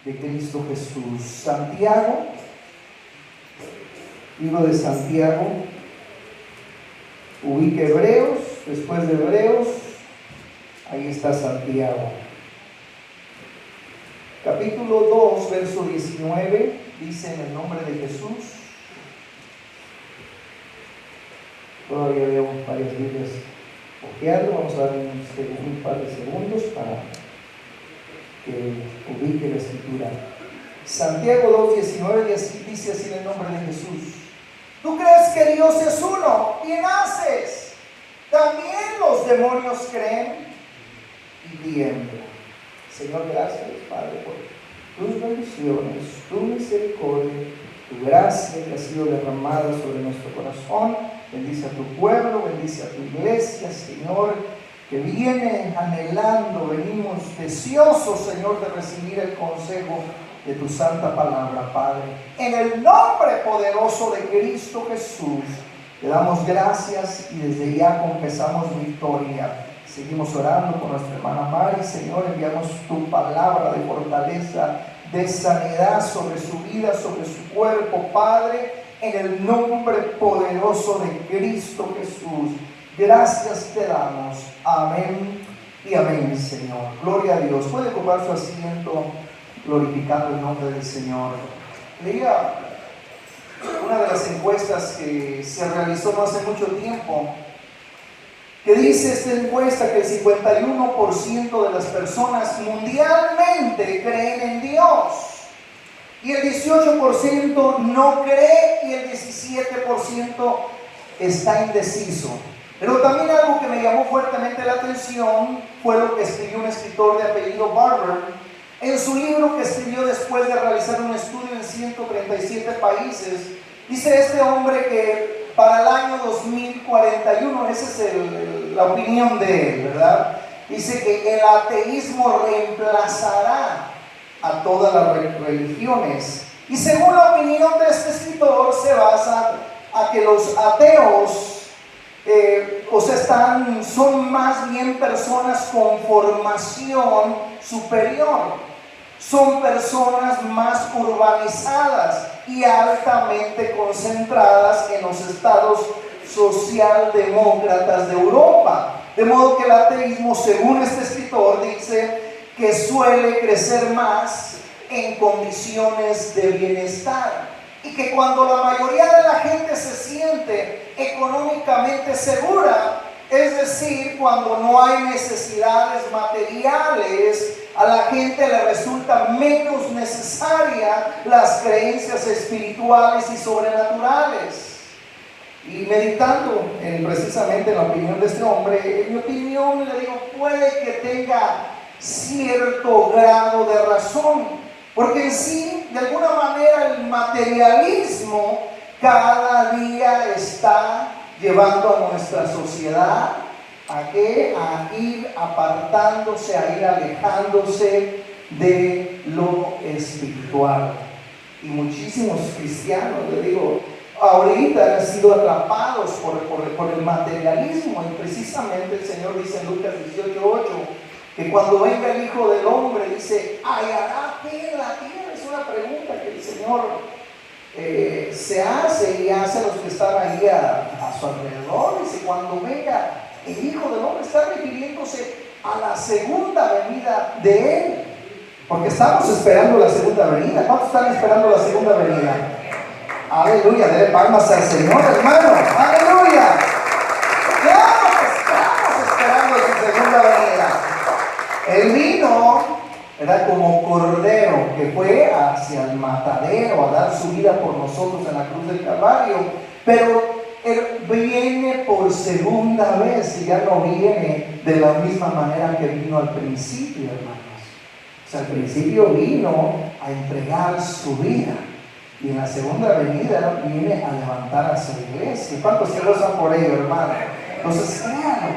de Cristo Jesús. Santiago, libro de Santiago, ubica Hebreos, después de Hebreos, ahí está Santiago. Capítulo 2, verso 19, dice: en el nombre de Jesús. Todavía veo varias Biblias ojeando, vamos a dar un par de segundos para que ubique la escritura. Santiago 2:19 dice así en el nombre de Jesús: ¿tú crees que Dios es uno? Bien haces. También los demonios creen y tiemblan. Señor, gracias, Padre, por tus bendiciones, tu misericordia, tu gracia que ha sido derramada sobre nuestro corazón. Bendice a tu pueblo, bendice a tu iglesia, Señor, que viene anhelando, venimos deseosos, Señor, de recibir el consejo de tu santa palabra, Padre. En el nombre poderoso de Cristo Jesús, te damos gracias y desde ya confesamos victoria. Seguimos orando por nuestra hermana Mari, Señor, enviamos tu palabra de fortaleza, de sanidad sobre su vida, sobre su cuerpo, Padre, en el nombre poderoso de Cristo Jesús. Gracias te damos. Amén y amén, Señor. Gloria a Dios. Puede ocupar su asiento glorificando el nombre del Señor. Leía una de las encuestas que se realizó no hace mucho tiempo, que dice esta encuesta que el 51% de las personas mundialmente creen en Dios, y el 18% no cree, y el 17% está indeciso. Pero también algo que me llamó fuertemente la atención fue lo que escribió un escritor de apellido Barber en su libro que escribió después de realizar un estudio en 137 países. Dice este hombre que para el año 2041, esa es la opinión de él, ¿verdad? Dice que el ateísmo reemplazará a todas las religiones. Y según la opinión de este escritor, se basa a que los ateos son más bien personas con formación superior, son personas más urbanizadas y altamente concentradas en los estados socialdemócratas de Europa. De modo que el ateísmo, según este escritor, dice que suele crecer más en condiciones de bienestar, y que cuando la mayoría de la gente se siente económicamente segura, es decir, cuando no hay necesidades materiales, a la gente le resulta menos necesaria las creencias espirituales y sobrenaturales. Y meditando precisamente en la opinión de este hombre, en mi opinión, le digo, puede que tenga cierto grado de razón, porque en sí, de alguna manera, el materialismo cada día está llevando a nuestra sociedad a ir apartándose, a ir alejándose de lo espiritual. Y muchísimos cristianos, le digo, ahorita han sido atrapados por el materialismo, y precisamente el Señor dice en Lucas 18:8 que cuando venga el Hijo del Hombre, dice, ¿hallará fe en la tierra? Es una pregunta que el Señor se hace y hace a los que están ahí a su alrededor. Dice, cuando venga el Hijo del Hombre, está refiriéndose a la segunda venida de Él, porque estamos esperando la segunda venida. ¿Cuántos están esperando la segunda venida? Aleluya, denle palmas al Señor, hermano. Aleluya. Claro que estamos esperando su segunda venida. Él vino, era como cordero que fue hacia el matadero a dar su vida por nosotros en la cruz del Calvario, pero Él viene por segunda vez, y ya no viene de la misma manera que vino al principio, hermanos. O sea, al principio vino a entregar su vida, y en la segunda venida viene a levantar a su iglesia. ¿Cuántos se gozan por ello, hermano? Entonces,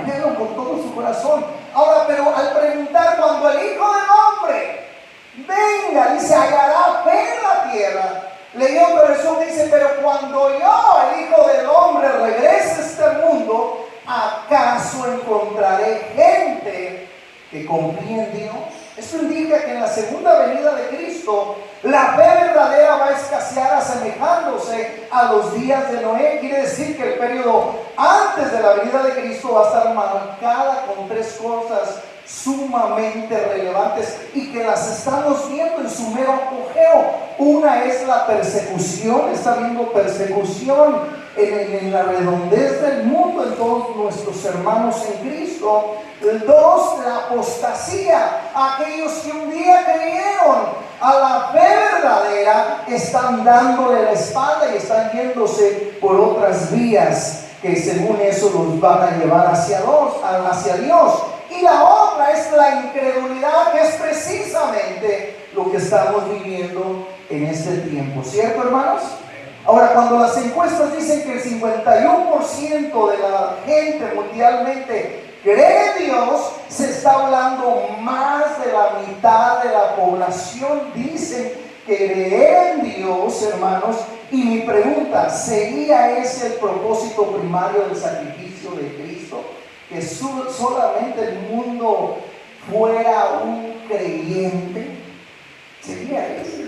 créanlo con todo su corazón. Ahora, pero al preguntar, cuando el Hijo del Hombre venga, dice, hallará fe en la tierra. Leí otra versión que dice, pero cuando yo, el Hijo del Hombre, regrese a este mundo, ¿acaso encontraré gente que confíe en Dios? Esto indica que en la segunda venida de Cristo Cristo, la fe verdadera va a escasear asemejándose a los días de Noé. Quiere decir que el periodo antes de la venida de Cristo va a estar marcada con tres cosas sumamente relevantes y que las estamos viendo en su mero apogeo. Una es la persecución, está viendo persecución en la redondez del mundo, en todos nuestros hermanos en Cristo. Dos, la apostasía, aquellos que un día creyeron a la fe verdadera están dándole la espalda y están yéndose por otras vías que según eso los van a llevar hacia Dios. Y la otra es la incredulidad, que es precisamente lo que estamos viviendo en este tiempo, ¿cierto, hermanos? Ahora, cuando las encuestas dicen que el 51% de la gente mundialmente cree en Dios, se está hablando más de la mitad de la población dicen creer en Dios, hermanos. Y mi pregunta, ¿sería ese el propósito primario del sacrificio de Cristo? Que solamente el mundo fuera un creyente. Sería ese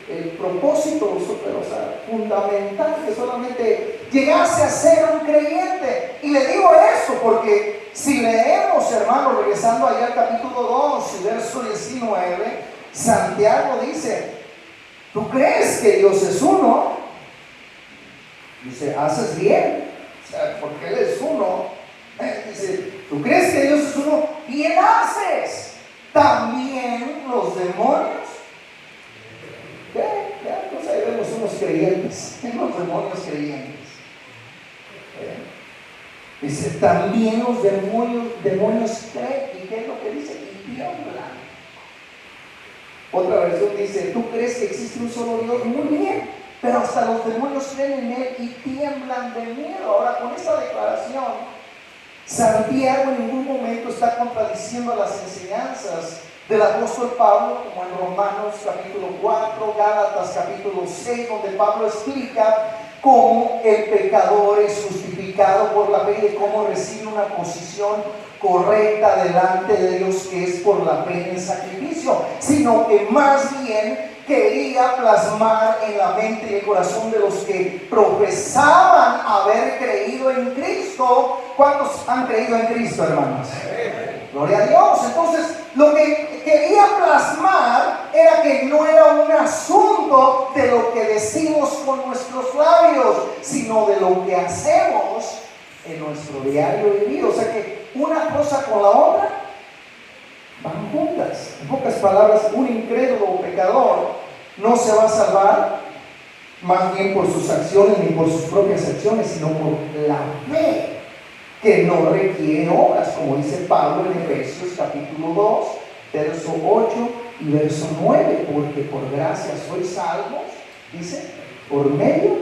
el propósito fundamental, que solamente llegase a ser un creyente. Y le digo eso porque si leemos, hermanos, regresando allá al capítulo 2 y verso 19, Santiago dice: ¿tú crees que Dios es uno? Dice, haces bien, o sea, porque Él es uno. Dice, ¿tú crees que Dios es uno? Bien haces. También los demonios. Pues ahí vemos unos creyentes, unos demonios creyentes. Dice, también los demonios creen. ¿Y qué es lo que dice? Y tiemblan. Otra versión dice, ¿tú crees que existe un solo Dios? Muy bien, pero hasta los demonios creen en Él y tiemblan de miedo. Ahora, con esta declaración, Santiago en ningún momento está contradiciendo las enseñanzas del apóstol Pablo, como en Romanos capítulo 4, Gálatas capítulo 6, donde Pablo explica cómo el pecador es justificado por la fe y de cómo recibe una posición correcta delante de Dios, que es por la fe en el sacrificio, sino que más bien quería plasmar en la mente y el corazón de los que profesaban haber creído en Cristo. ¿Cuántos han creído en Cristo, hermanos? Gloria a Dios. Entonces, lo que quería plasmar era que no era un asunto de lo que decimos con nuestros labios, sino de lo que hacemos en nuestro diario vivir. O sea que una cosa con la otra van juntas. En pocas palabras, un incrédulo o pecador no se va a salvar más bien por sus acciones ni por sus propias acciones, sino por la fe, que no requiere obras, como dice Pablo en Efesios capítulo 2, verso 8 y verso 9, porque por gracia sois salvos, dice, por medio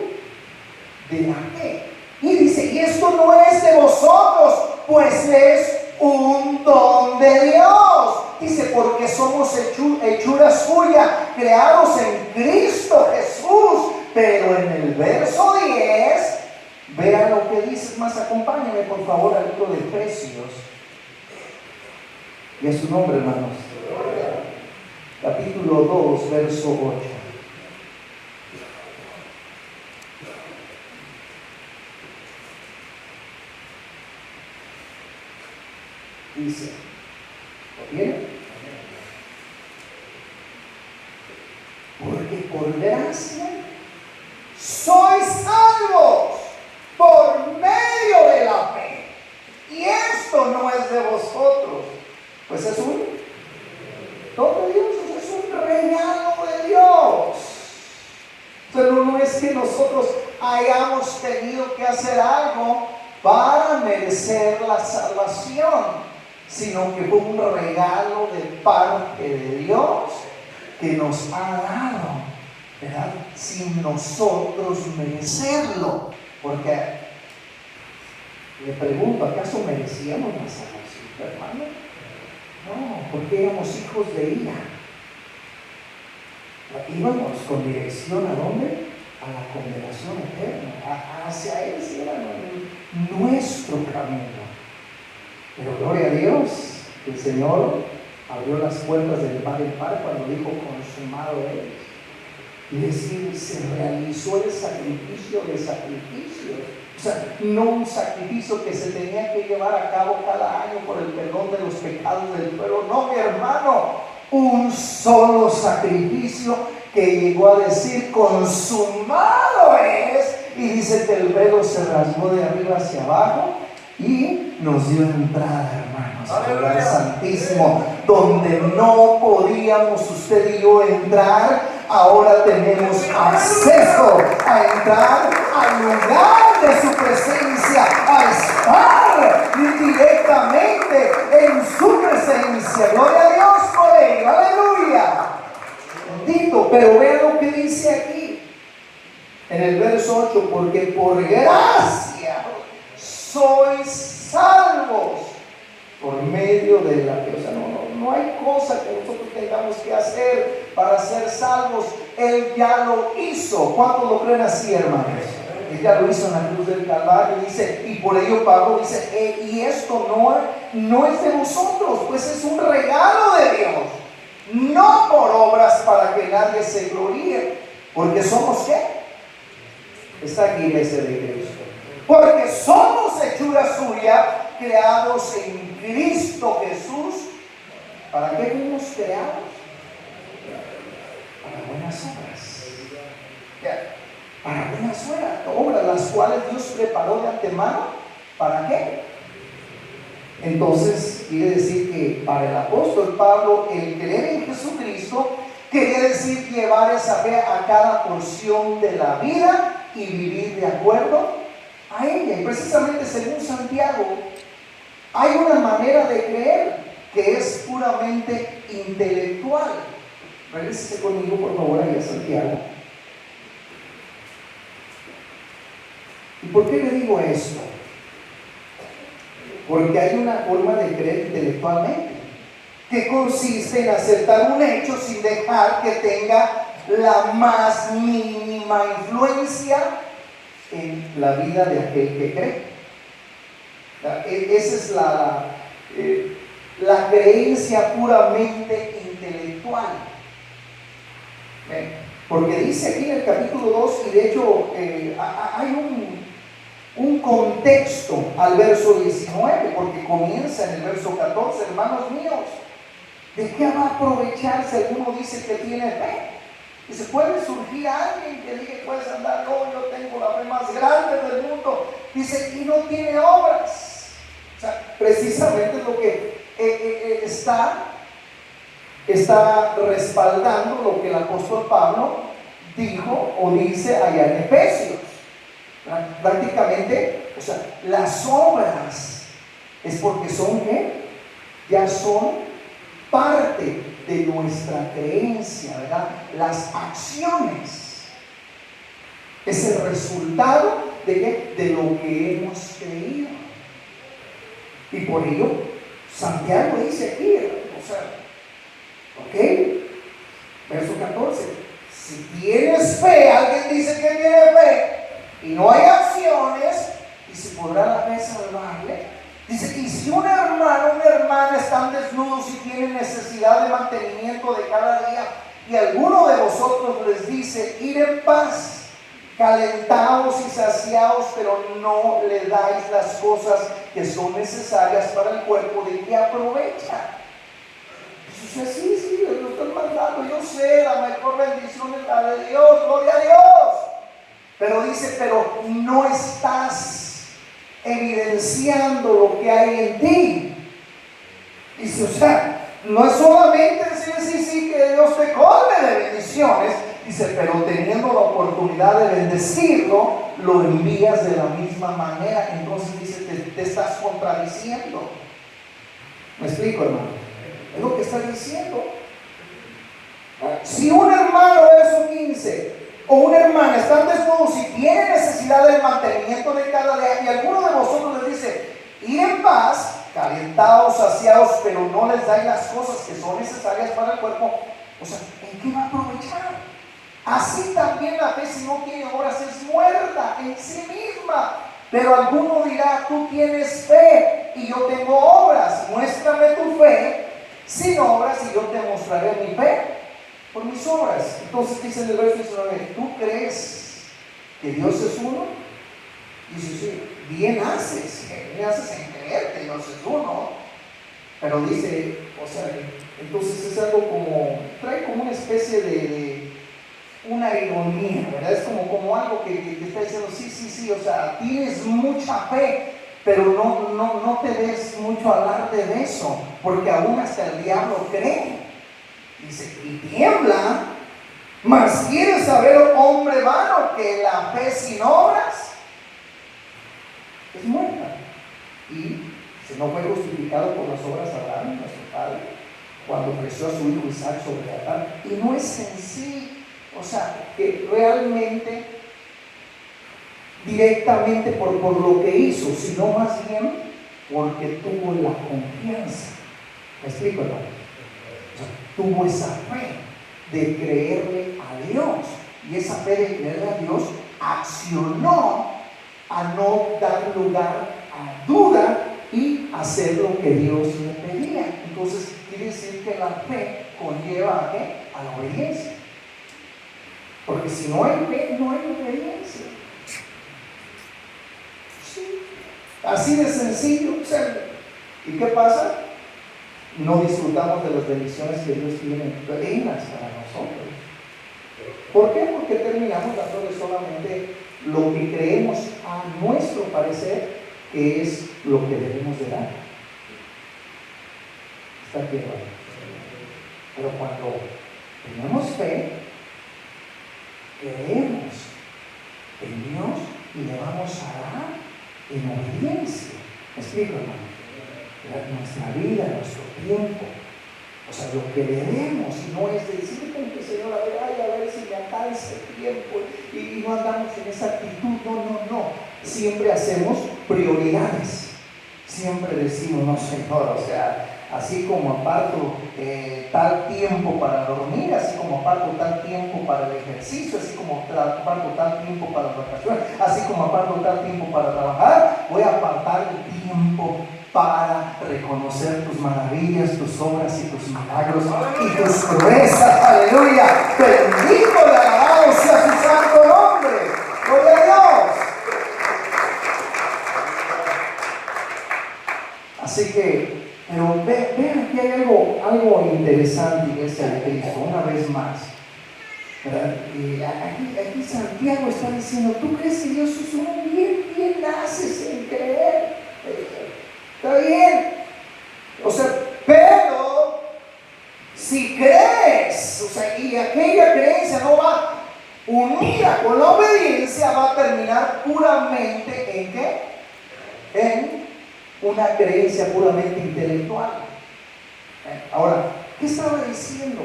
de la fe. Y dice, y esto no es de vosotros, pues es un don de Dios. Dice, porque somos hechura suya, creados en Cristo Jesús. Pero en el verso 10, vean lo que dice, más acompáñenme por favor al libro de Efesios. Y a su nombre, hermanos. Capítulo 2, verso 8. Dice, ¿lo tienen? Porque por gracia sois salvos por medio de la fe. Y esto no es de vosotros, pues es un don de Dios, es un regalo de Dios. Pero no es que nosotros hayamos tenido que hacer algo para merecer la salvación, sino que fue un regalo de parte de Dios que nos ha dado, ¿verdad? Sin nosotros merecerlo. Porque le pregunto, ¿acaso merecíamos la salvación, hermano? No, porque éramos hijos de ira. Íbamos con dirección ¿a dónde? A la condenación eterna. Hacia ese era nuestro camino. Pero gloria a Dios, el Señor abrió las puertas del par en par cuando dijo consumado es. Y decir, se realizó el sacrificio de sacrificios. O sea, no un sacrificio que se tenía que llevar a cabo cada año por el perdón de los pecados del pueblo. No, mi hermano, un solo sacrificio que llegó a decir consumado es. Y dice que el velo se rasgó de arriba hacia abajo y nos dio entrada, hermanos, al lugar santísimo, donde no podíamos usted y yo entrar. Ahora tenemos acceso a entrar al lugar de su presencia, a estar directamente en su presencia. Gloria a Dios por ello, aleluya. Bendito, pero vean lo que dice aquí en el verso 8, porque por gracia sois salvos por medio de la fe. O sea, no hay cosa que nosotros tengamos que hacer para ser salvos. Él ya lo hizo. ¿Cuántos lo creen así, hermanos? Él ya lo hizo en la cruz del Calvario. Dice, y por ello Pablo dice, y esto no es de vosotros, pues es un regalo de Dios, no por obras para que nadie se gloríe, porque somos ¿qué? Esta aquí iglesia de Cristo. Porque somos hechura suya, creados en Cristo Jesús. ¿Para qué fuimos creados? Para buenas obras. Para buenas obras, las cuales Dios preparó de antemano. ¿Para qué? Entonces, quiere decir que para el apóstol Pablo, el creer en Jesucristo quería decir llevar esa fe a cada porción de la vida y vivir de acuerdo a ella. Y precisamente según Santiago, hay una manera de creer que es puramente intelectual. Regrese conmigo, por favor, ahí a Santiago. ¿Y por qué le digo esto? Porque hay una forma de creer intelectualmente que consiste en aceptar un hecho sin dejar que tenga la más mínima influencia en la vida de aquel que cree. Esa es la creencia puramente intelectual. Porque dice aquí en el capítulo 2, y de hecho hay un contexto al verso 19, porque comienza en el verso 14, hermanos míos, ¿de qué va a aprovechar si alguno dice que tiene fe? Dice, puede surgir alguien que diga, puedes andar, no, yo tengo la fe más grande del mundo, dice, y no tiene obras. O sea, precisamente lo que está respaldando lo que el apóstol Pablo dijo o dice allá en Efesios. Prácticamente, o sea, las obras es porque son ¿qué? Ya son parte de nuestra creencia, ¿verdad? Las acciones es el resultado de ¿qué? De lo que hemos creído. Y por ello Santiago dice aquí, o sea, ok, verso 14, si tienes fe, alguien dice que tiene fe y no hay acciones, y si podrá la fe salvarle. Dice, y si un hermano o una hermana están desnudos y tienen necesidad de mantenimiento de cada día, y alguno de vosotros les dice, id en paz, calentados y saciados, pero no le dais las cosas que son necesarias para el cuerpo, ¿de qué aprovecha? Dice, sí, lo estoy mandando, yo sé, la mejor bendición es la de Dios, gloria a Dios. Pero dice, pero no estás evidenciando lo que hay en ti. Dice, o sea, no es solamente decir sí, que Dios te colme de bendiciones. Dice, pero teniendo la oportunidad de bendecirlo, lo envías de la misma manera. Entonces dice, te estás contradiciendo. ¿Me explico, hermano? Es lo que está diciendo. Si un hermano, verso 15, o una hermana están desnudos y tienen necesidad del mantenimiento de cada día, y alguno de vosotros les dice, id en paz, calentados, saciados, pero no les dais las cosas que son necesarias para el cuerpo, o sea, ¿en qué va a aprovechar? Así también la fe, si no tiene obras, es muerta en sí misma. Pero alguno dirá, tú tienes fe y yo tengo obras, muéstrame tu fe sin obras y yo te mostraré mi fe por mis obras. Entonces dice en el verso 19, ¿tú crees que Dios es uno? Dice, sí, bien haces en creer que Dios es uno. Pero dice, o sea, entonces es algo como, trae como una especie de una ironía, ¿verdad? Es como algo que te está diciendo, sí, o sea, tienes mucha fe, pero no te des mucho alarde de eso, porque aún hasta el diablo cree. Dice, y tiembla, mas quieres saber, hombre vano, que la fe sin obras es muerta. Y si no fue justificado por las obras de Abraham, nuestro padre, cuando ofreció a su hijo Isaac sobre el altar. Y no es en sí, o sea, que realmente directamente por lo que hizo, sino más bien porque tuvo la confianza. ¿Me explico, hermano? O sea, tuvo esa fe de creerle a Dios, y esa fe de creerle a Dios accionó a no dar lugar a duda y hacer lo que Dios le pedía. Entonces quiere decir que la fe conlleva ¿a qué? A la obediencia, porque si no hay fe, no hay obediencia. Sí. Así de sencillo. O sea, ¿y qué pasa? No disfrutamos de las bendiciones que Dios tiene plenas para nosotros. ¿Por qué? Porque terminamos dándole solamente lo que creemos a nuestro parecer que es lo que debemos de dar. Está aquí, ¿verdad? Pero cuando tenemos fe, creemos en Dios y le vamos a dar en obediencia. ¿Me explico, hermano? Nuestra vida, nuestro tiempo, o sea, lo que debemos, y no es decir como que Señor, a ver si me alcanza el tiempo, y no andamos en esa actitud. No, siempre hacemos prioridades, siempre decimos, no, Señor, o sea, así como aparto tal tiempo para dormir, así como aparto tal tiempo para el ejercicio, así como aparto tal tiempo para las vacaciones, así como aparto tal tiempo para trabajar, voy a apartar el tiempo para reconocer tus maravillas, tus obras y tus milagros y tus proezas. Aleluya. Bendito y alabado sea su santo nombre. Gloria a Dios. Así que, pero vean que hay algo interesante, iglesia de Cristo, una vez más. Aquí Santiago está diciendo, ¿tú crees que Dios es uno? Bien haces en creer. Está bien. O sea, pero si crees, o sea, y aquella creencia no va unida con la obediencia, va a terminar puramente ¿en qué? En una creencia puramente intelectual. Ahora, ¿qué estaba diciendo?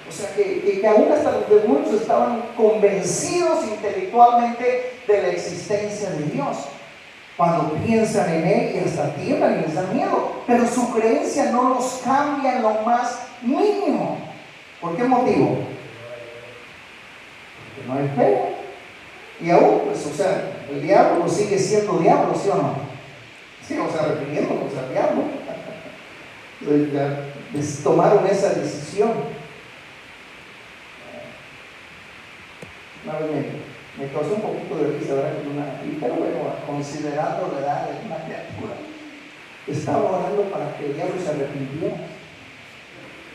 O sea, que aún hasta los demonios estaban convencidos intelectualmente de la existencia de Dios. Cuando piensan en Él y hasta tiemblan y les da miedo, pero su creencia no los cambia en lo más mínimo. ¿Por qué motivo? Porque no hay fe. Y aún, pues, o sea, el diablo pues sigue siendo diablo, ¿sí o no? Sí, o sea, refiriéndonos al diablo. Tomaron esa decisión. Una vez me causó un poquito de risa, ¿verdad? Pero bueno, considerando la edad de una criatura, estaba orando para que el diablo se arrepintiera.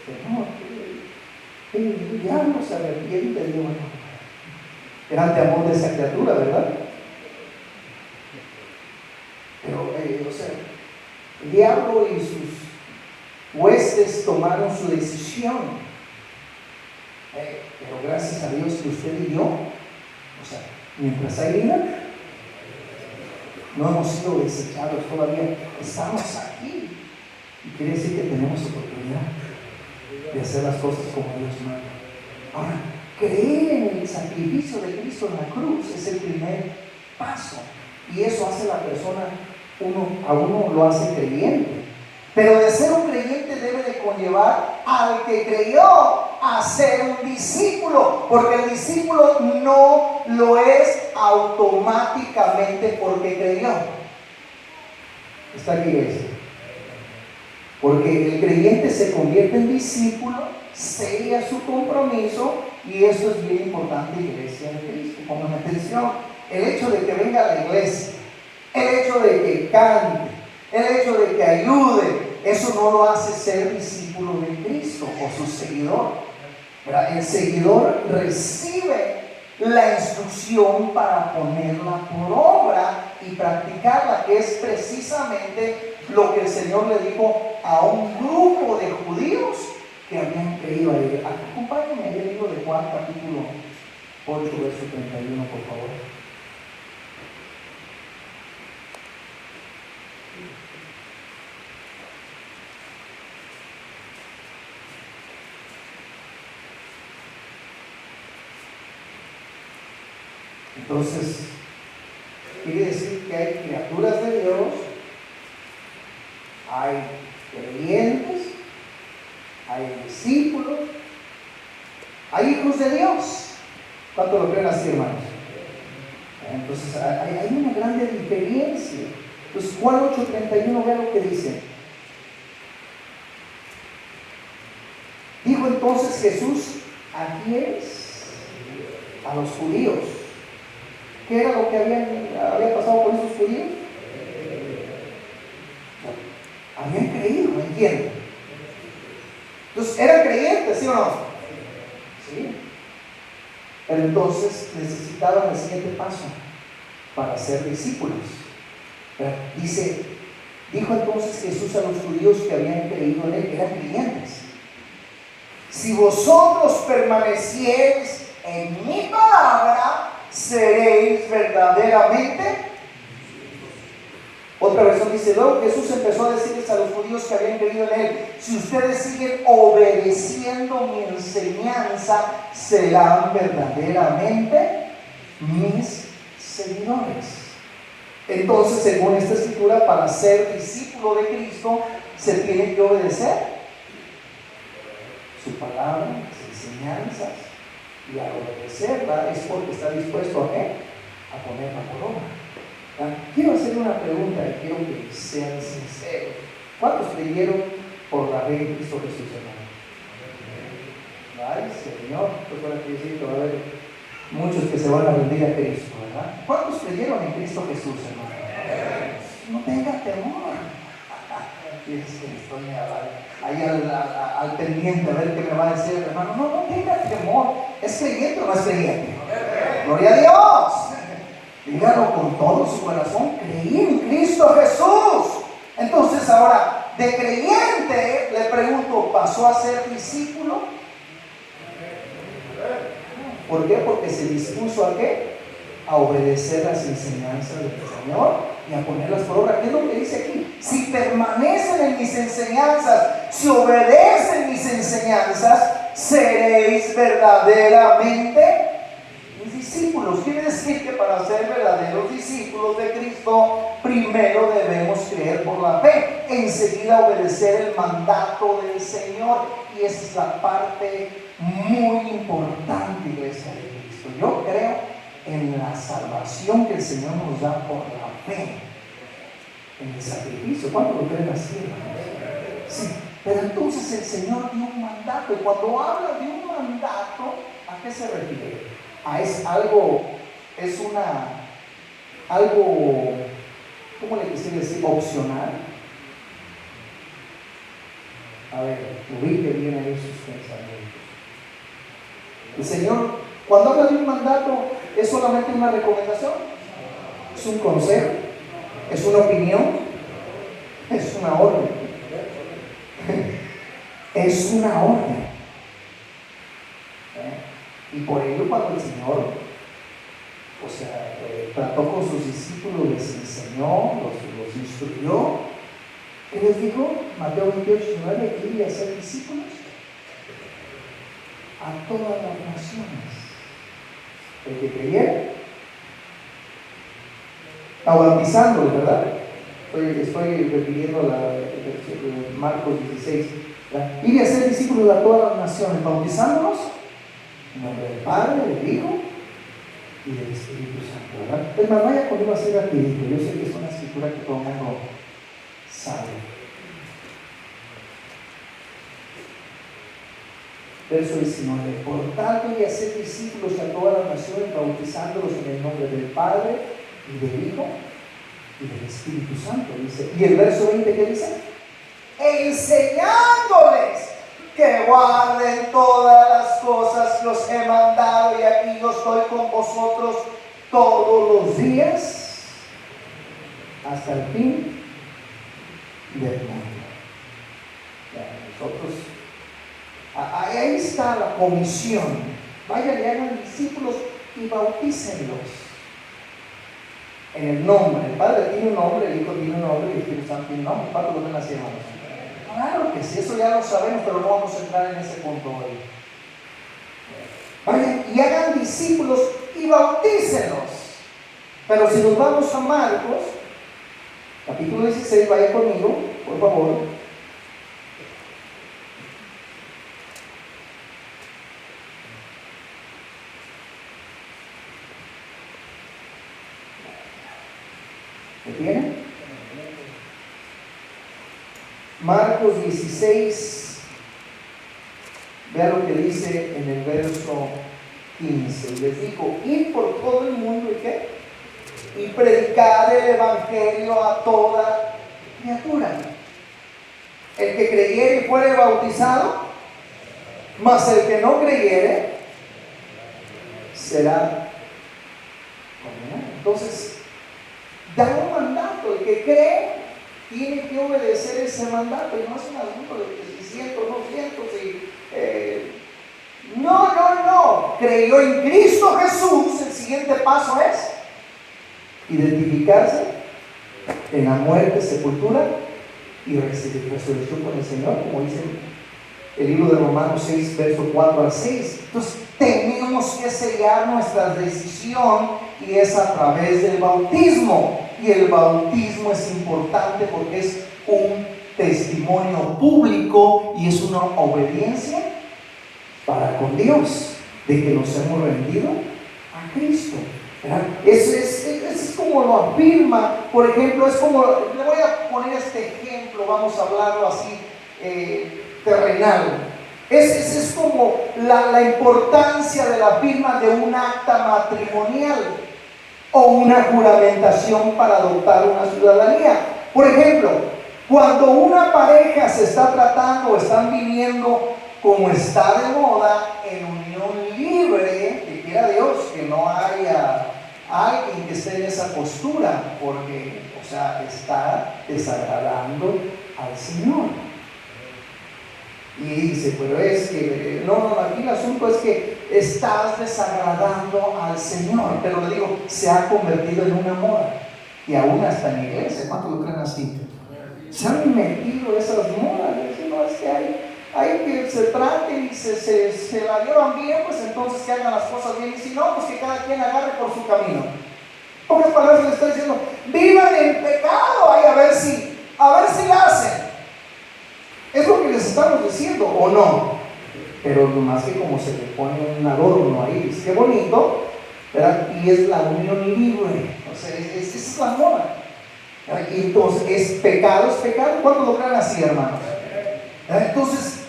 Señor, el diablo se arrepiente, Dios. Grande amor de esa criatura, ¿verdad? Pero, o sea, el diablo y sus huestes tomaron su decisión. Pero gracias a Dios que usted y yo, o sea, mientras hay vida, no hemos sido desechados todavía, estamos aquí. Y quiere decir que tenemos oportunidad de hacer las cosas como Dios manda. Ahora, creer en el sacrificio de Cristo en la cruz es el primer paso. Y eso hace a la persona, a uno lo hace creyente. Pero de ser un creyente debe de conllevar al que creyó a ser un discípulo, porque el discípulo no lo es automáticamente porque creyó. Está aquí, iglesia. Porque el creyente se convierte en discípulo, sella su compromiso, y eso es bien importante, iglesia de Cristo. Pongan atención, el hecho de que venga a la iglesia, el hecho de que cante, el hecho de que ayude, eso no lo hace ser discípulo de Cristo o su seguidor. ¿Verdad? El seguidor recibe la instrucción para ponerla por obra y practicarla, que es precisamente lo que el Señor le dijo a un grupo de judíos que habían creído a él. Acompáñenme en el libro de Juan, capítulo 8, verso 31, por favor. Entonces, quiere decir que hay criaturas de Dios, hay creyentes, hay discípulos, hay hijos de Dios. ¿Cuánto lo creen así, hermanos? Entonces, hay una grande diferencia. Entonces, Juan 8:31, vea lo que dice. Dijo entonces Jesús: ¿a quiénes? A los judíos. ¿Qué era lo que había pasado con esos judíos? Habían creído, ¿me entienden? Entonces, ¿eran creyentes, sí o no? Sí. Pero entonces necesitaban el siguiente paso para ser discípulos. Dijo entonces Jesús a los judíos que habían creído en él, que eran creyentes: si vosotros permaneciereis en mi palabra, seréis verdaderamente. Otra versión dice: luego Jesús empezó a decirles a los judíos que habían creído en él: si ustedes siguen obedeciendo mi enseñanza, serán verdaderamente mis seguidores. Entonces, según esta escritura, para ser discípulo de Cristo se tiene que obedecer su palabra, sus enseñanzas. Y al obedecerla es porque está dispuesto ¿a qué? A ponerla por obra. Quiero hacer una pregunta y quiero que sean sinceros. ¿Cuántos creyeron por la fe en Cristo Jesús, hermano? Ay, Señor, pues para que va a haber muchos que se van a rendir a Cristo, ¿verdad? ¿Cuántos creyeron en Cristo Jesús, hermano? No tenga temor. Fíjense que estoy ahí al pendiente a ver qué me va a decir el hermano. No tenga temor. ¿Es creyente o no es creyente? ¡Gloria a Dios! Dígalo con todo su corazón: creí en Cristo Jesús. Entonces, ahora, de creyente, le pregunto, ¿pasó a ser discípulo? ¿Por qué? Porque se dispuso ¿a qué? A obedecer las enseñanzas del Señor y a ponerlas por obra. ¿Qué es lo que dice aquí? Si permanecen en mis enseñanzas, si obedecen mis enseñanzas, seréis verdaderamente mis discípulos. Quiere decir que para ser verdaderos discípulos de Cristo, primero debemos creer por la fe, enseguida obedecer el mandato del Señor. Y esa es la parte muy importante, iglesia de Cristo. Yo creo en la salvación que el Señor nos da por la fe, en el sacrificio. ¿Cuánto lo creen así, hermanos? Sí, pero entonces el Señor dio un mandato, y cuando habla de un mandato, ¿a qué se refiere? Algo, ¿cómo le quisiera decir? Opcional. A ver, ubique bien ahí sus pensamientos. El Señor, cuando habla de un mandato, ¿es solamente una recomendación? ¿Es un consejo? ¿Es una opinión? Es una orden. Es una orden. Y por ello, cuando el Señor trató con sus discípulos, les enseñó, los instruyó, ¿qué les dijo? Mateo 28:9: ir y hacer discípulos a todas las naciones. El que creyera, bautizándolo, ¿verdad? Estoy refiriendo a Marcos 16. Ir y hacer discípulos a todas las naciones, bautizándolos en nombre del Padre, del Hijo y del Espíritu Santo, ¿verdad? Es más, vaya conmigo a hacer rapidito. Yo sé que es una escritura que todo el mundo sabe. Verso 19. Por tanto, y hacer discípulos a todas las naciones, bautizándolos en el nombre del Padre, y del Hijo, y del Espíritu Santo, dice. Y el verso 20, ¿qué dice? Enseñándoles que guarden todas las cosas que os he mandado, y aquí yo estoy con vosotros todos los días, hasta el fin del mundo. Nosotros, ahí está la comisión. Vayan y hagan discípulos y bautícenlos en el nombre. El Padre tiene un nombre, el Hijo tiene un nombre y el Espíritu Santo tiene un nombre. ¿Cuántos lo ven así, hermanos? Claro que sí, eso ya lo sabemos, pero no vamos a entrar en ese punto hoy. Vayan y hagan discípulos y bautícenlos. Pero si nos vamos a Marcos, capítulo 16, vaya conmigo, por favor. ¿Lo tienen? Marcos 16, vea lo que dice en el verso 15. Les dijo: ir por todo el mundo, ¿y qué? Y predicar el evangelio a toda criatura. El que creyere y fuere bautizado, mas el que no creyere será condenado. Entonces, da un mandato. El que cree tiene que obedecer ese mandato, y no es un asunto de que si cientos, no cientos, no, creyó en Cristo Jesús. El siguiente paso es identificarse en la muerte, sepultura y resurrección con el Señor, como dice el libro de Romanos 6, verso 4 al 6. Entonces tenemos que sellar nuestra decisión, y es a través del bautismo. Y el bautismo es importante porque es un testimonio público y es una obediencia para con Dios, de que nos hemos rendido a Cristo. Eso es como lo afirma. Por ejemplo, es como, le voy a poner este ejemplo, vamos a hablarlo así, terrenal. Es como la importancia de la firma de un acta matrimonial o una juramentación para adoptar una ciudadanía. Por ejemplo, cuando una pareja se está tratando o están viviendo, como está de moda, en unión libre, que quiera Dios que no haya alguien que esté en esa postura, porque, o sea, está desagradando al Señor. Y dice, pero es que, no, aquí el asunto es que estás desagradando al Señor. Pero le digo, se ha convertido en una moda, y aún hasta en la iglesia. ¿Cuántos lo creen así? Se han metido esas modas. No, es que hay que se traten y se la llevan bien, pues entonces que hagan las cosas bien, y si no, pues que cada quien agarre por su camino. Pocas palabras le estoy diciendo: vivan en pecado, ahí a ver si la hacen. Es lo que les estamos diciendo, ¿o no? Pero nomás que como se le pone un adorno ahí, es que bonito, ¿verdad? Y es la unión libre, o sea, esa es la moda. Y entonces, es pecado. ¿Cuántos lo creen así, hermanos? Entonces,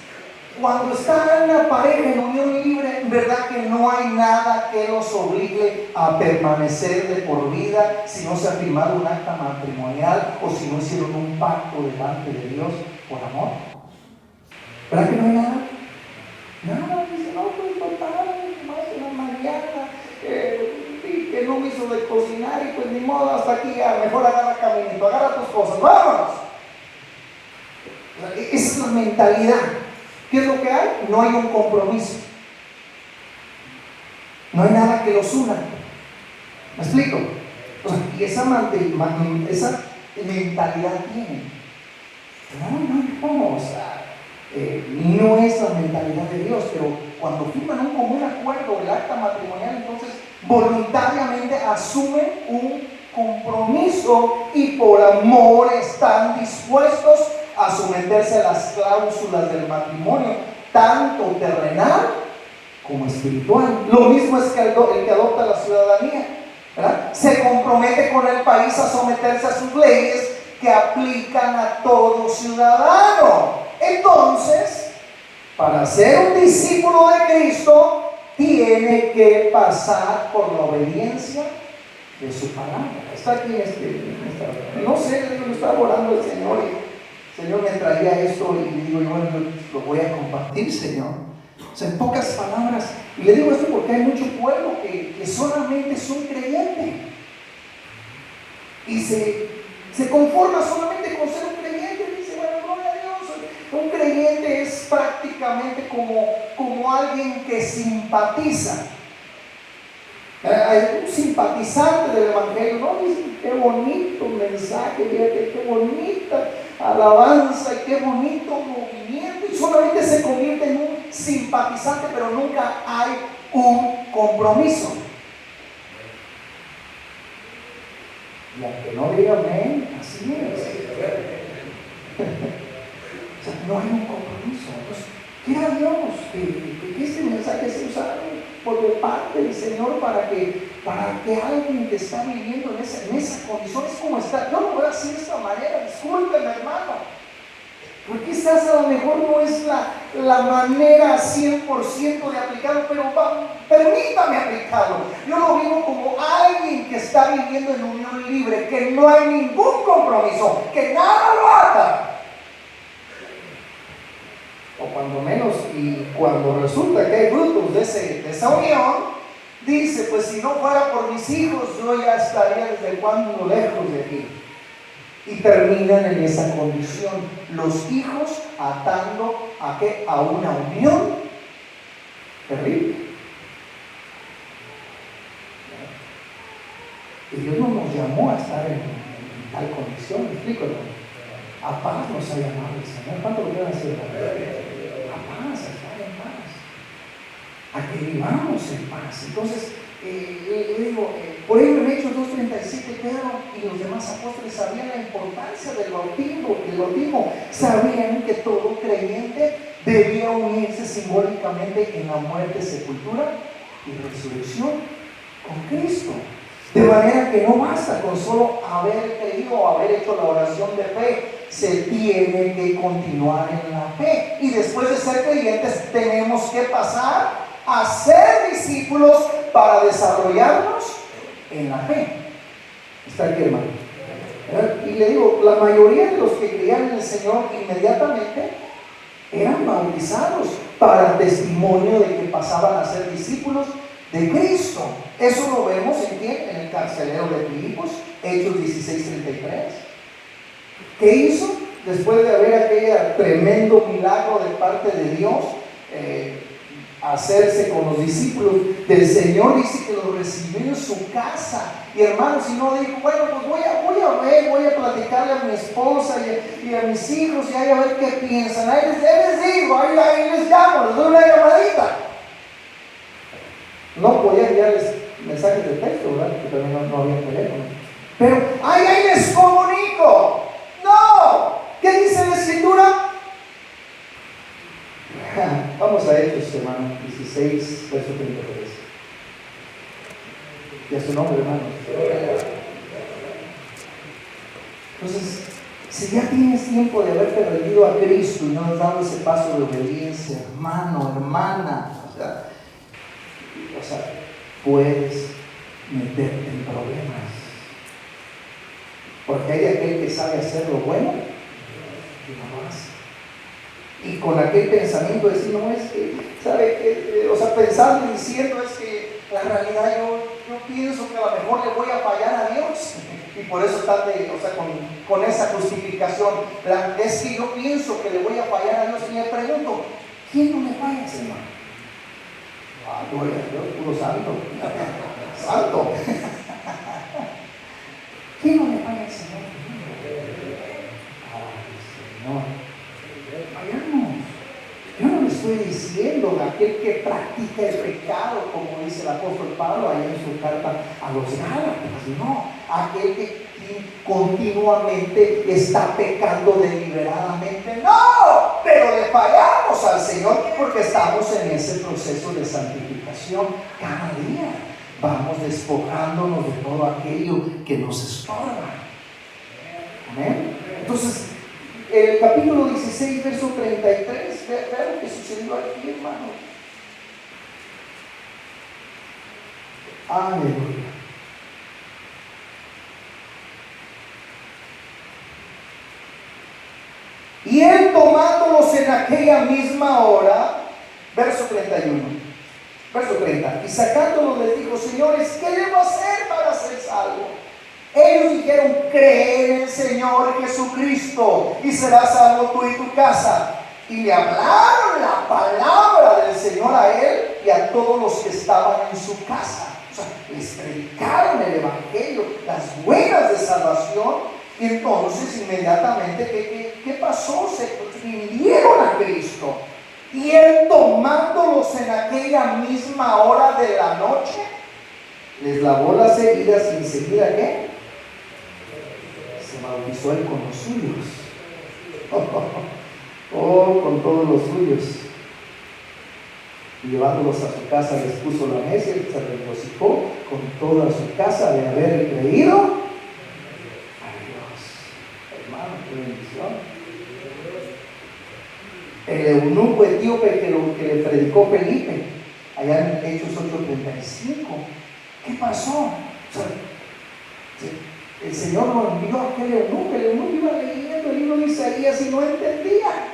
cuando está una pareja en unión libre, en verdad que no hay nada que los obligue a permanecer de por vida si no se ha firmado un acta matrimonial o si no hicieron un pacto delante de Dios por amor. ¿Verdad que no hay nada? Nada, dice, no, pues total, más una Mariana, que no me hizo de cocinar, y pues ni modo, hasta aquí ya, mejor agarra caminito, agarra tus cosas, vámonos. Esa es la mentalidad. ¿Qué es lo que hay? No hay un compromiso, no hay nada que los una. ¿Me explico? O sea, y esa mentalidad tienen. No, o sea, no es la mentalidad de Dios. Pero cuando firman un común acuerdo, el acta matrimonial, entonces voluntariamente asumen un compromiso y por amor están dispuestos a someterse a las cláusulas del matrimonio, tanto terrenal como espiritual. Lo mismo es que el que adopta la ciudadanía, ¿verdad? Se compromete con el país a someterse a sus leyes que aplican a todo ciudadano. Entonces, Para ser un discípulo de Cristo, tiene que pasar por la obediencia de su palabra. Está aquí no sé, yo estaba orando al Señor y el Señor me traía esto y le digo, bueno, yo lo voy a compartir, Señor. O sea, en pocas palabras, y le digo esto porque hay mucho pueblo que solamente es un creyente y se conforma solamente con ser un creyente. Dice, bueno, gloria a Dios, un creyente es prácticamente como alguien que simpatiza. Hay un simpatizante del Evangelio, ¿no? Dice, qué bonito mensaje, fíjate, qué bonita alabanza y qué bonito movimiento, y solamente se convierte en un simpatizante, pero nunca hay un compromiso. Y aunque no diga amén, así es. O sea, no hay un compromiso. Entonces, quiera Dios que este mensaje se usara por parte del Señor para que alguien que está viviendo en esa condición, es como está. Yo no voy a decir de esta manera, discúlpeme, hermano, porque quizás a lo mejor no es la manera 100% de aplicarlo, pero permítame aplicarlo. Yo lo vivo como alguien que está viviendo en unión libre, que no hay ningún compromiso, que nada lo ata. O cuando menos, y cuando resulta que hay frutos de esa unión, dice, pues si no fuera por mis hijos, yo ya estaría desde cuando lejos de aquí. Y terminan en esa condición, los hijos atando ¿a qué? A una unión terrible. Y Dios no nos llamó a estar en tal condición, ¿me explico? A paz nos ha llamado el Señor. ¿Cuánto lo quieren hacer? A paz, a estar en paz, a que vivamos en paz. Entonces, digo, por ello en Hechos 2:37, Pedro y los demás apóstoles sabían la importancia del bautismo. Sabían que todo creyente debía unirse simbólicamente en la muerte, sepultura y resurrección con Cristo. De manera que no basta con solo haber creído o haber hecho la oración de fe, se tiene que continuar en la fe. Y después de ser creyentes tenemos que pasar a ser discípulos para desarrollarnos en la fe. Está aquí, hermano. Y le digo, la mayoría de los que creían en el Señor inmediatamente eran bautizados para testimonio de que pasaban a ser discípulos de Cristo. Eso lo vemos en quién, en el carcelero de Filipos, Hechos 16:33. ¿Qué hizo? Después de haber aquel tremendo milagro de parte de Dios, hacerse con los discípulos del Señor, dice que los recibió en su casa. Y hermanos, si no dijo, bueno, pues voy a platicarle a mi esposa y a mis hijos y a ver qué piensan. Ahí les digo, ahí les llamo, les doy una llamadita. No podía enviarles mensajes de texto, ¿verdad? Porque también no había teléfono. Pero, ahí les comunico. No. ¿Qué dice la Escritura? Vamos a Hechos, hermano, 16, verso 33. Y a su nombre, hermano. Entonces, si ya tienes tiempo de haberte rendido a Cristo y no has dado ese paso de obediencia, hermano, hermana, o sea, puedes meterte en problemas. Porque hay aquel que sabe hacer lo bueno y no lo hace. Y con aquel pensamiento de decir, no, es que, ¿sabe qué? O sea, pensando y diciendo, es que la realidad yo pienso que a lo mejor le voy a fallar a Dios. Y por eso está con esa justificación. Es que yo pienso que le voy a fallar a Dios. Y le pregunto, ¿quién no le falla, Señor? Gloria a Dios, puro santo. Santo. ¿Quién no le falla al Señor? Señor. Fallamos. Yo no le estoy diciendo a aquel que practica el pecado, como dice el apóstol Pablo allá en su carta a los Gálatas. No, aquel que continuamente está pecando deliberadamente. No, pero le fallamos al Señor porque estamos en ese proceso de santificación cada día. Vamos despojándonos de todo aquello que nos estorba. Amén. Entonces, el capítulo 16, verso 33, Vean lo que sucedió aquí, hermano. Aleluya. Y él tomándolos en aquella misma hora, verso 31, verso 30, y sacándolos les dijo: señores, ¿qué debo hacer para ser salvo? Ellos dijeron: cree en el Señor Jesucristo y serás salvo tú y tu casa. Y le hablaron la palabra del Señor a él y a todos los que estaban en su casa. O sea, les predicaron el evangelio, las buenas de salvación. Y entonces inmediatamente, ¿qué pasó? Se rindieron a Cristo. Y él, tomándolos en aquella misma hora de la noche, les lavó las heridas y enseguida, ¿qué? Se bautizó él con los suyos. Con todos los suyos. Y llevándolos a su casa les puso la mesa y se regocijó con toda su casa de haber creído a Dios. Hermano, qué bendición. El eunuco etíope que le predicó Felipe, allá en Hechos 8:35, ¿qué pasó? O sea, el Señor lo envió a aquel eunuco. El eunuco iba leyendo el libro de Isaías y no entendía.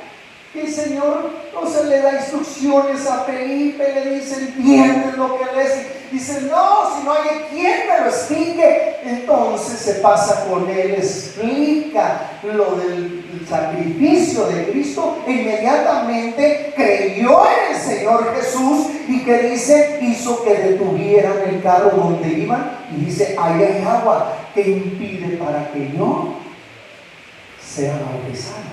Y el Señor no se le da instrucciones a Felipe, le dice: ¿entiendes lo que lees? Dice: no, si no hay quien me lo explique. Entonces se pasa con él, explica lo del sacrificio de Cristo, e inmediatamente creyó en el Señor Jesús. Y que dice, hizo que detuvieran el carro donde iban, y dice: ahí hay agua, ¿qué impide para que yo sea bautizado?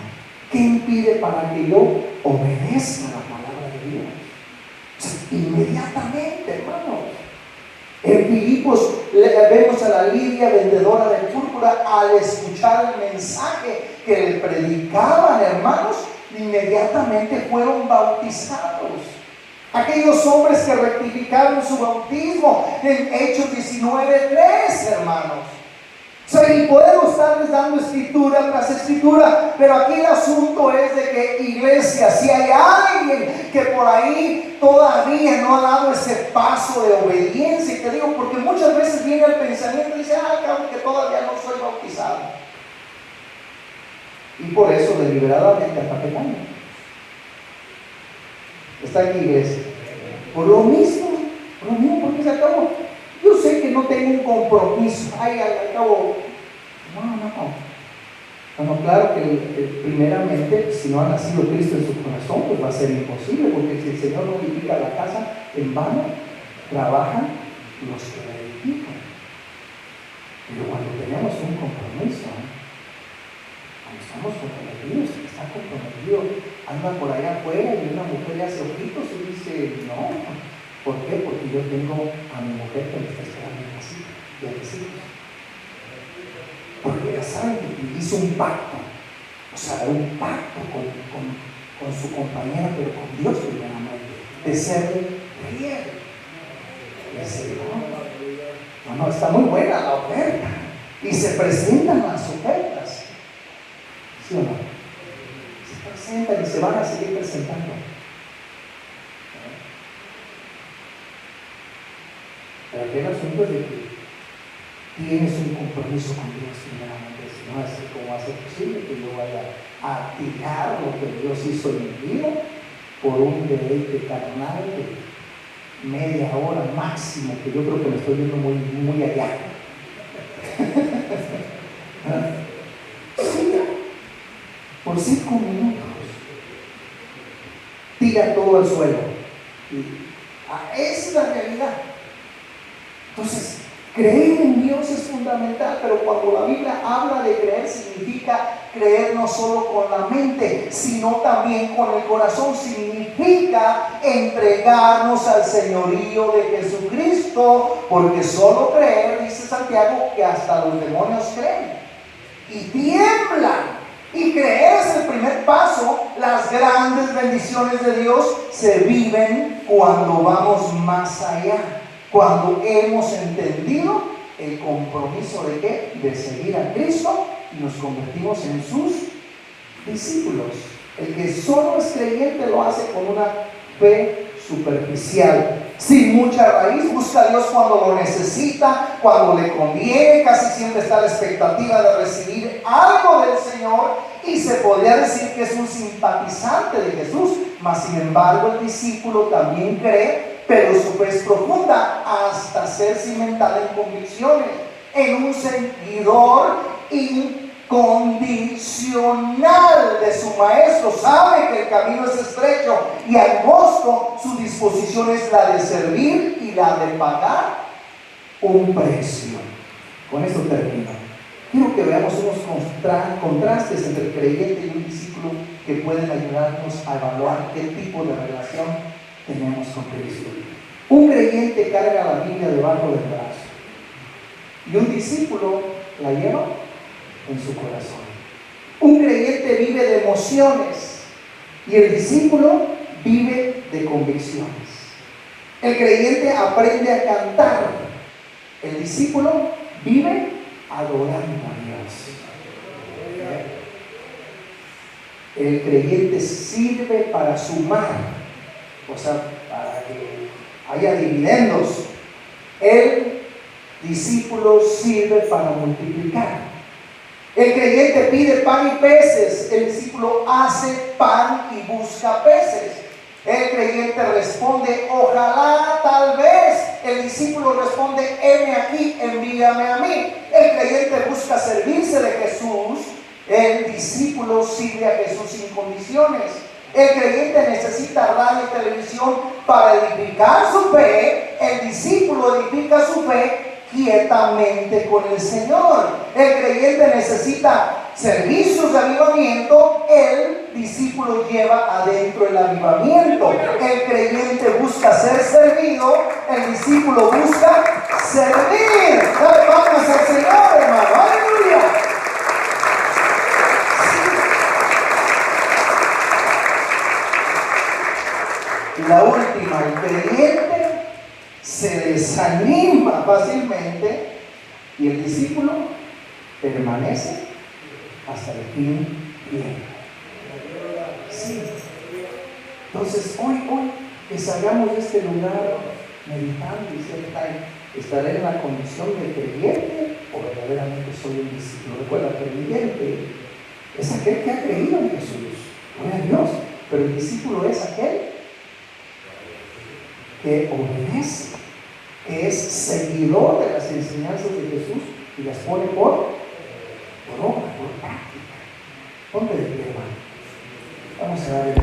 ¿Qué impide para que yo obedezca la palabra de Dios? O sea, inmediatamente, hermano. En Filipos vemos a la Lidia, vendedora de púrpura, al escuchar el mensaje que le predicaban, hermanos, inmediatamente fueron bautizados. Aquellos hombres que rectificaron su bautismo en Hechos 19:3, hermanos. O sea, y podemos estarles dando escritura tras escritura, pero aquí el asunto es de que, iglesia, si hay alguien que por ahí todavía no ha dado ese paso de obediencia, y te digo porque muchas veces viene el pensamiento y dice: claro que todavía no soy bautizado, y por eso deliberadamente hasta pecando. Está aquí, iglesia, por lo mismo, porque se acabó. Yo sé que no tengo un compromiso. Al cabo, no. Claro que primeramente, si no ha nacido Cristo en su corazón, pues va a ser imposible, porque si el Señor no edifica la casa, en vano trabajan los que la edifican. Pero cuando tenemos un compromiso, cuando estamos comprometidos, que está comprometido, anda por allá afuera y una mujer le hace ojitos y dice: no. ¿Por qué? Porque yo tengo a mi mujer que me está esperando en casita y a mis hijos. Porque ya saben que hizo un pacto, o sea, un pacto con su compañera, pero con Dios primeramente, de serle fiel. Y dice: no, está muy buena la oferta. Y se presentan las ofertas, ¿sí o no? Se presentan y se van a seguir presentando. Pero aquí el asunto es de que tienes un compromiso con Dios primeramente. Si no, así como va a ser posible que yo vaya a tirar lo que Dios hizo en mi vida por un deleite carnal de media hora máximo, que yo creo que me estoy viendo muy allá. Sí, por 5 minutos tira todo al suelo. Esa es la realidad. Entonces, creer en Dios es fundamental, pero cuando la Biblia habla de creer, significa creer no solo con la mente, sino también con el corazón. Significa entregarnos al señorío de Jesucristo, porque solo creer, dice Santiago, que hasta los demonios creen y tiemblan. Y creer es el primer paso. Las grandes bendiciones de Dios se viven cuando vamos más allá. Cuando hemos entendido el compromiso de ¿qué? De seguir a Cristo y nos convertimos en sus discípulos. El que solo es creyente lo hace con una fe superficial, sin mucha raíz. Busca a Dios cuando lo necesita, cuando le conviene. Casi siempre está a la expectativa de recibir algo del Señor, y se podría decir que es un simpatizante de Jesús. Mas sin embargo el discípulo también cree, pero su fe es profunda hasta ser cimentada en convicciones, en un seguidor incondicional de su maestro. Sabe que el camino es estrecho y angosto. Su disposición es la de servir y la de pagar un precio. Con esto termino. Quiero que veamos unos contrastes entre el creyente y un discípulo que pueden ayudarnos a evaluar qué tipo de relación tenemos con Cristo. Un creyente carga la Biblia debajo del brazo, y un discípulo la lleva en su corazón. Un creyente vive de emociones, y el discípulo vive de convicciones. El creyente aprende a cantar, el discípulo vive adorando a Dios. El creyente sirve para sumar, o sea, para que haya dividendos. El discípulo sirve para multiplicar. El creyente pide pan y peces, el discípulo hace pan y busca peces. El creyente responde ojalá, tal vez. El discípulo responde heme aquí, envíame a mí. El creyente busca servirse de Jesús, el discípulo sirve a Jesús sin condiciones. El creyente necesita radio y televisión para edificar su fe, el discípulo edifica su fe quietamente con el Señor. El creyente necesita servicios de avivamiento, el discípulo lleva adentro el avivamiento. El creyente busca ser servido, el discípulo busca servir. Dale palmas al Señor, hermano. Aleluya. Y la última, el creyente se desanima fácilmente, y el discípulo permanece hasta el fin bien. Sí. Entonces hoy que salgamos de este lugar meditando y ser ¿estaré en la condición de creyente o verdaderamente soy un discípulo? Recuerda, creyente es aquel que ha creído en Jesús, gloria a Dios, pero el discípulo es aquel que obedece, que es seguidor de las enseñanzas de Jesús y las pone por obra, por práctica. Ponte de pie, hermano. Vamos a dar el